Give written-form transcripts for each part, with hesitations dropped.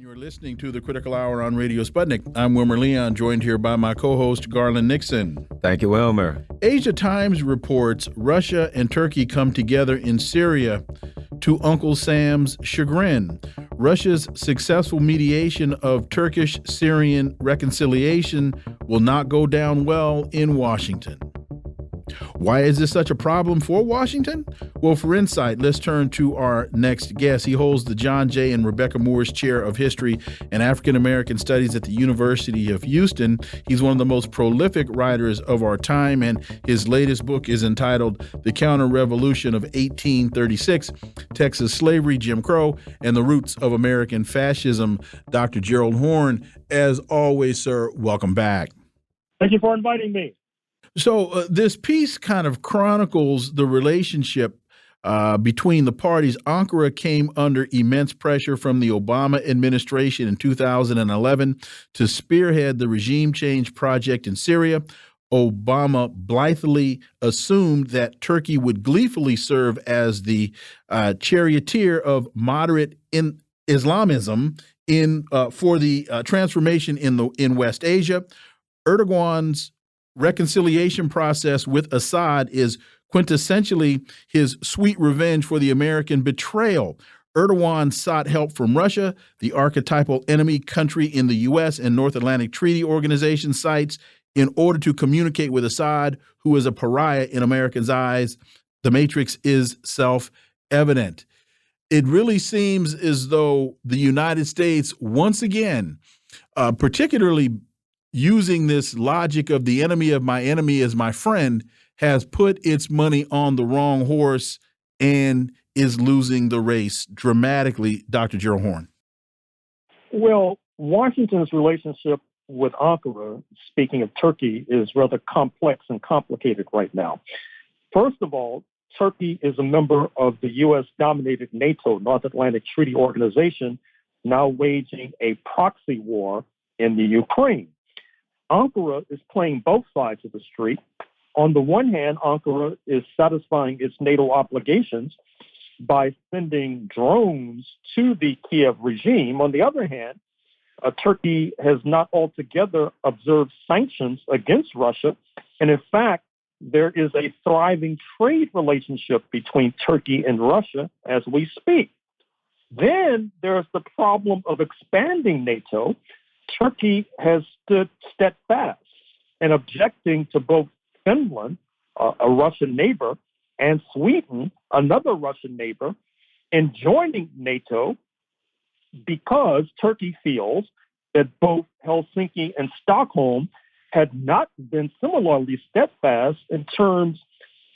You're listening to the Critical Hour on Radio Sputnik. I'm Wilmer Leon, joined here by my co-host Garland Nixon. Thank you, Wilmer. Asia Times reports Russia and Turkey come together in Syria to Uncle Sam's chagrin. Russia's successful mediation of Turkish-Syrian reconciliation will not go down well in Washington. Why is this such a problem for Washington? Well, for insight, let's turn to our next guest. He holds the John J. and Rebecca Moores Chair of History and African American Studies at the University of Houston. He's one of the most prolific writers of our time, and his latest book is entitled The Counter-Revolution of 1836, Texas Slavery, Jim Crow, and the Roots of American Fascism. Dr. Gerald Horne, as always, sir, welcome back. Thank you for inviting me. So this piece kind of chronicles the relationship between the parties. Ankara came under immense pressure from the Obama administration in 2011 to spearhead the regime change project in Syria. Obama blithely assumed that Turkey would gleefully serve as the charioteer of moderate Islamism for the transformation in West Asia. Erdogan's reconciliation process with Assad is quintessentially his sweet revenge for the American betrayal. Erdogan sought help from Russia, the archetypal enemy country in the U.S. and North Atlantic Treaty Organization sites, in order to communicate with Assad, who is a pariah in Americans' eyes. The matrix is self-evident. It really seems as though the United States, once again, particularly using this logic of the enemy of my enemy is my friend, has put its money on the wrong horse and is losing the race dramatically, Dr. Gerald Horne. Well, Washington's relationship with Ankara, speaking of Turkey, is rather complex and complicated right now. First of all, Turkey is a member of the U.S.-dominated NATO, North Atlantic Treaty Organization, now waging a proxy war in the Ukraine. Ankara is playing both sides of the street. On the one hand, Ankara is satisfying its NATO obligations by sending drones to the Kiev regime. On the other hand, Turkey has not altogether observed sanctions against Russia. And in fact, there is a thriving trade relationship between Turkey and Russia as we speak. Then there's the problem of expanding NATO. Turkey has stood steadfast in objecting to both Finland, a Russian neighbor, and Sweden, another Russian neighbor, in joining NATO because Turkey feels that both Helsinki and Stockholm had not been similarly steadfast in terms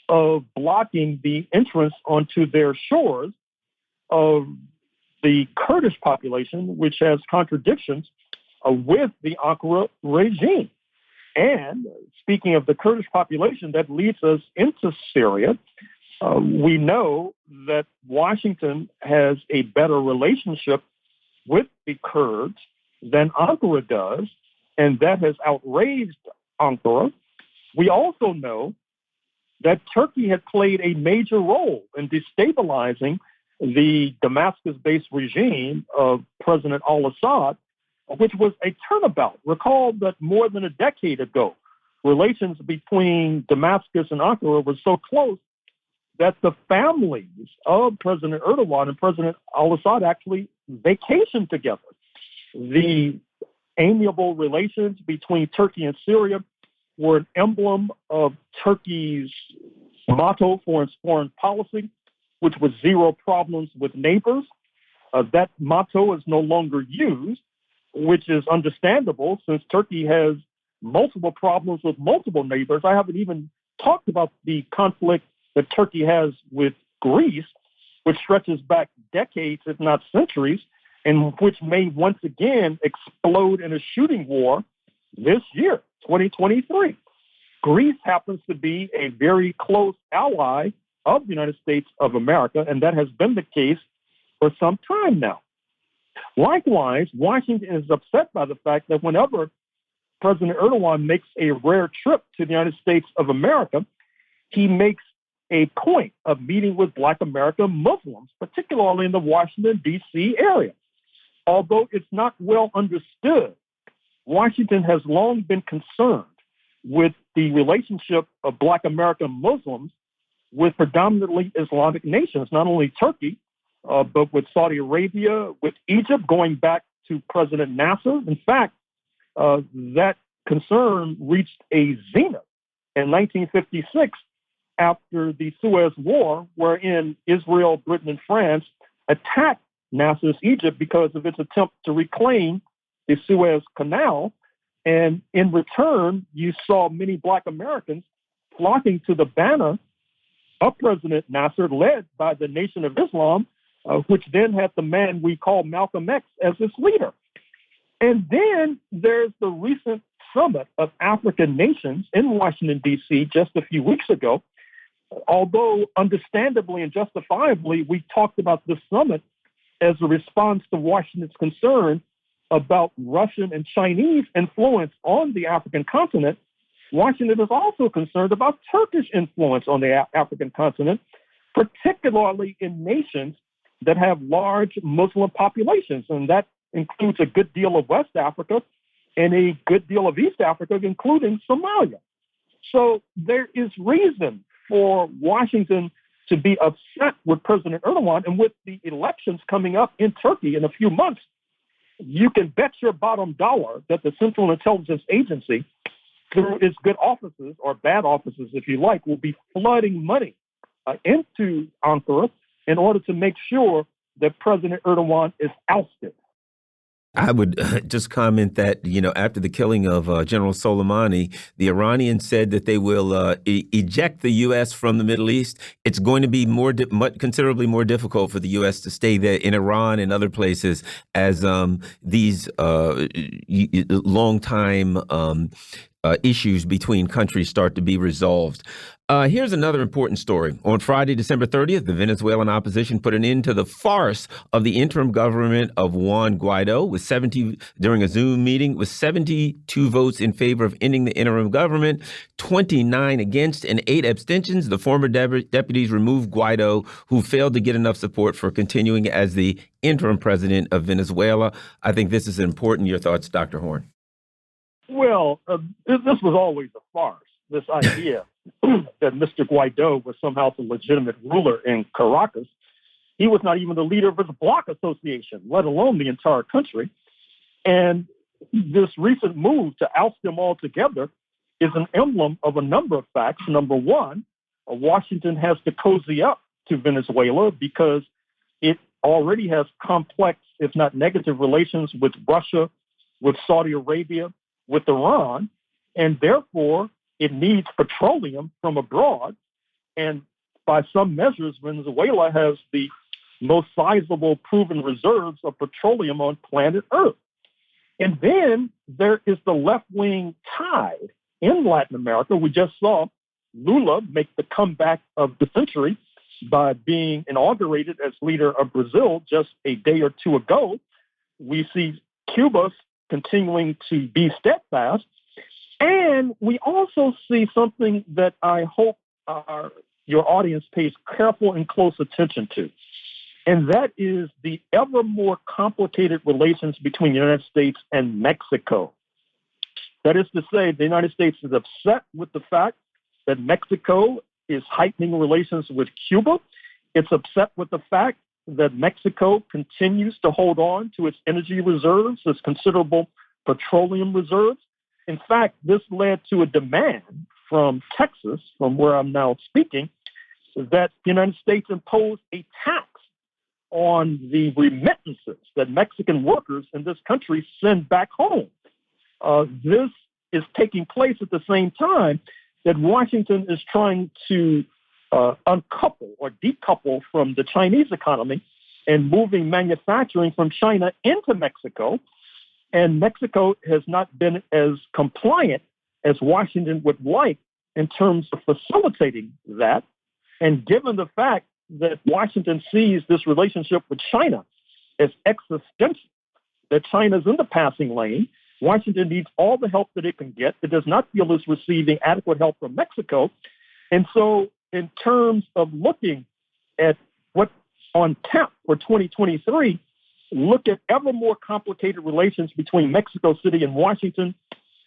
of blocking the entrance onto their shores of the Kurdish population, which has contradictions with the Ankara regime. And speaking of the Kurdish population, that leads us into Syria. We know that Washington has a better relationship with the Kurds than Ankara does, and that has outraged Ankara. We also know that Turkey had played a major role in destabilizing the Damascus-based regime of President al-Assad, which was a turnabout. Recall that more than a decade ago, relations between Damascus and Ankara were so close that the families of President Erdogan and President al-Assad actually vacationed together. The amiable relations between Turkey and Syria were an emblem of Turkey's motto for its foreign policy, which was zero problems with neighbors. That motto is no longer used, which is understandable since Turkey has multiple problems with multiple neighbors. I haven't even talked about the conflict that Turkey has with Greece, which stretches back decades, if not centuries, and which may once again explode in a shooting war this year, 2023. Greece happens to be a very close ally of the United States of America, and that has been the case for some time now. Likewise, Washington is upset by the fact that whenever President Erdogan makes a rare trip to the United States of America, he makes a point of meeting with Black American Muslims, particularly in the Washington, D.C. area. Although it's not well understood, Washington has long been concerned with the relationship of Black American Muslims with predominantly Islamic nations, not only Turkey, but with Saudi Arabia, with Egypt, going back to President Nasser. In fact, that concern reached a zenith in 1956 after the Suez War, wherein Israel, Britain, and France attacked Nasser's Egypt because of its attempt to reclaim the Suez Canal. And in return, you saw many Black Americans flocking to the banner of President Nasser, led by the Nation of Islam, which then had the man we call Malcolm X as its leader. And then there's the recent summit of African nations in Washington, D.C., just a few weeks ago. Although understandably and justifiably, we talked about this summit as a response to Washington's concern about Russian and Chinese influence on the African continent, Washington is also concerned about Turkish influence on the African continent, particularly in nations that have large Muslim populations. And that includes a good deal of West Africa and a good deal of East Africa, including Somalia. So there is reason for Washington to be upset with President Erdogan. And with the elections coming up in Turkey in a few months, you can bet your bottom dollar that the Central Intelligence Agency, through its good offices or bad offices, if you like, will be flooding money into Ankara in order to make sure that President Erdogan is ousted. I would just comment that, you know, after the killing of General Soleimani, the Iranians said that they will eject the U.S. from the Middle East. It's going to be considerably more difficult for the U.S. to stay there in Iran and other places as these long-time issues between countries start to be resolved. Here's another important story. On Friday, December 30th, the Venezuelan opposition put an end to the farce of the interim government of Juan Guaido during a Zoom meeting with 72 votes in favor of ending the interim government, 29 against, and 8 abstentions. The former deputies removed Guaido, who failed to get enough support for continuing as the interim president of Venezuela. I think this is important. Your thoughts, Dr. Horne? Well, this was always a farce, this idea that Mr. Guaido was somehow the legitimate ruler in Caracas. He was not even the leader of his bloc association, let alone the entire country. And this recent move to oust him altogether is an emblem of a number of facts. Number one, Washington has to cozy up to Venezuela because it already has complex, if not negative, relations with Russia, with Saudi Arabia, with Iran, and therefore it needs petroleum from abroad. And by some measures, Venezuela has the most sizable proven reserves of petroleum on planet Earth. And then there is the left-wing tide in Latin America. We just saw Lula make the comeback of the century by being inaugurated as leader of Brazil just a day or two ago. We see Cuba continuing to be steadfast. And we also see something that I hope your audience pays careful and close attention to. And that is the ever more complicated relations between the United States and Mexico. That is to say, the United States is upset with the fact that Mexico is heightening relations with Cuba. It's upset with the fact that Mexico continues to hold on to its energy reserves, its considerable petroleum reserves. In fact, this led to a demand from Texas, from where I'm now speaking, that the United States impose a tax on the remittances that Mexican workers in this country send back home. This is taking place at the same time that Washington is trying to uncouple or decouple from the Chinese economy and moving manufacturing from China into Mexico. And Mexico has not been as compliant as Washington would like in terms of facilitating that. And given the fact that Washington sees this relationship with China as existential, that China's in the passing lane, Washington needs all the help that it can get. It does not feel it's receiving adequate help from Mexico. And so in terms of looking at what's on tap for 2023, look at ever more complicated relations between Mexico City and Washington,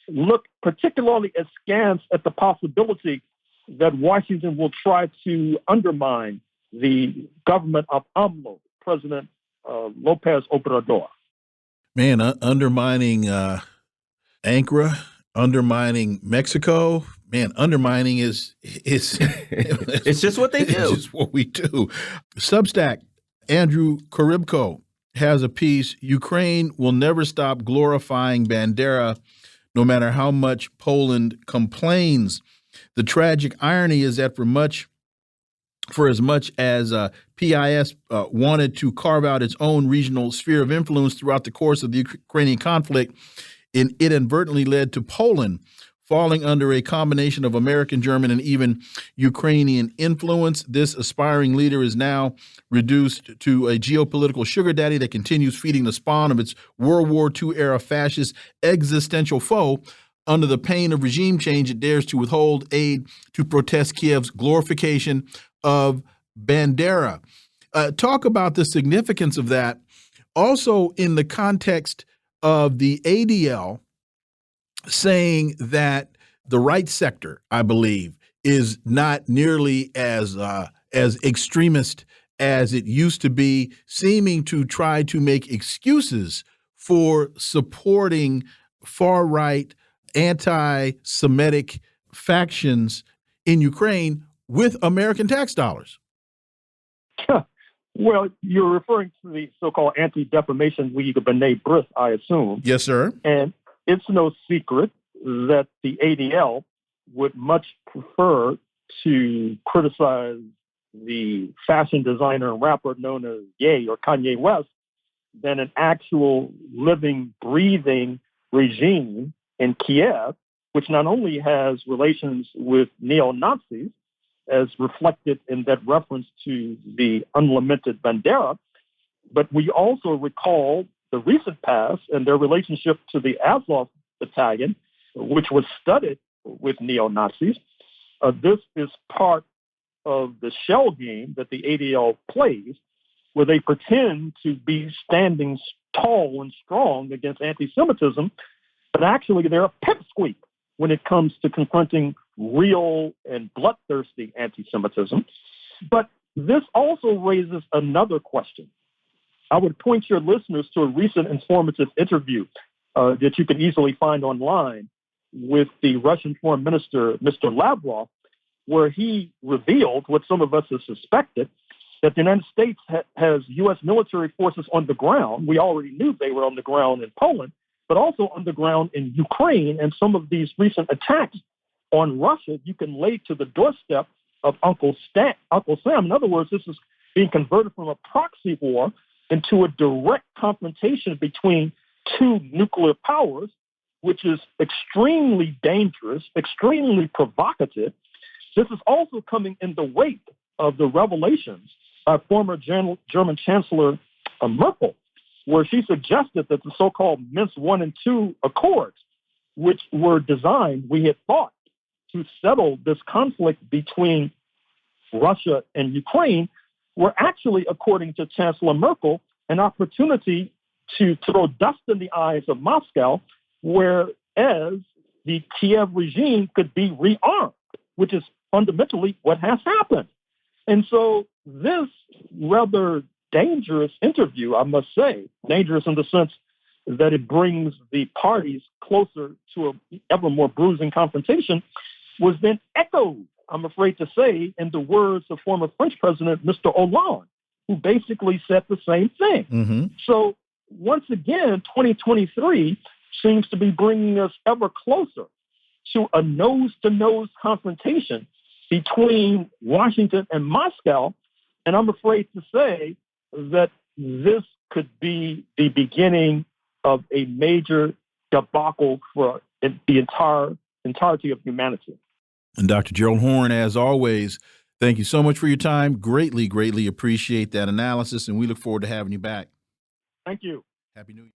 look particularly askance at the possibility that Washington will try to undermine the government of AMLO, President Lopez Obrador. Man, undermining Ankara, undermining Mexico. Man, undermining is it's just what they do. It's just what we do. Substack, Andrew Korybko has a piece, Ukraine will never stop glorifying Bandera no matter how much Poland complains. The tragic irony is that for as much as PIS wanted to carve out its own regional sphere of influence throughout the course of the Ukrainian conflict, it inadvertently led to Poland falling under a combination of American, German, and even Ukrainian influence. This aspiring leader is now reduced to a geopolitical sugar daddy that continues feeding the spawn of its World War II-era fascist existential foe. Under the pain of regime change, it dares to withhold aid to protest Kiev's glorification of Bandera. Talk about the significance of that. Also in the context of the ADL saying that the right sector, I believe, is not nearly as extremist as it used to be, seeming to try to make excuses for supporting far-right, anti-Semitic factions in Ukraine with American tax dollars. Well, you're referring to the so-called Anti-Defamation League of B'nai B'rith, I assume. Yes, sir. And it's no secret that the ADL would much prefer to criticize the fashion designer and rapper known as Ye or Kanye West than an actual living, breathing regime in Kiev, which not only has relations with neo-Nazis, as reflected in that reference to the unlamented Bandera, but we also recall the recent past and their relationship to the Azov battalion, which was studied with neo-Nazis. This is part of the shell game that the ADL plays, where they pretend to be standing tall and strong against anti-Semitism, but actually they're a pipsqueak when it comes to confronting real and bloodthirsty anti-Semitism. But this also raises another question. I would point your listeners to a recent informative interview that you can easily find online with the Russian Foreign Minister, Mr. Lavrov, where he revealed what some of us have suspected, that the United States has U.S. military forces on the ground. We already knew they were on the ground in Poland, but also on the ground in Ukraine. And some of these recent attacks on Russia, you can lay to the doorstep of Uncle Sam. In other words, this is being converted from a proxy war into a direct confrontation between two nuclear powers, which is extremely dangerous, extremely provocative. This is also coming in the wake of the revelations by former German Chancellor Merkel, where she suggested that the so-called Minsk I and II Accords, which were designed, we had thought, to settle this conflict between Russia and Ukraine, were actually, according to Chancellor Merkel, an opportunity to throw dust in the eyes of Moscow, whereas the Kiev regime could be rearmed, which is fundamentally what has happened. And so this rather dangerous interview, I must say, dangerous in the sense that it brings the parties closer to an ever more bruising confrontation, was then echoed, I'm afraid to say, in the words of former French President Mr. Hollande, who basically said the same thing. Mm-hmm. So once again, 2023 seems to be bringing us ever closer to a nose-to-nose confrontation between Washington and Moscow. And I'm afraid to say that this could be the beginning of a major debacle for the entirety of humanity. And Dr. Gerald Horne, as always, thank you so much for your time. Greatly, greatly appreciate that analysis, and we look forward to having you back. Thank you. Happy New Year.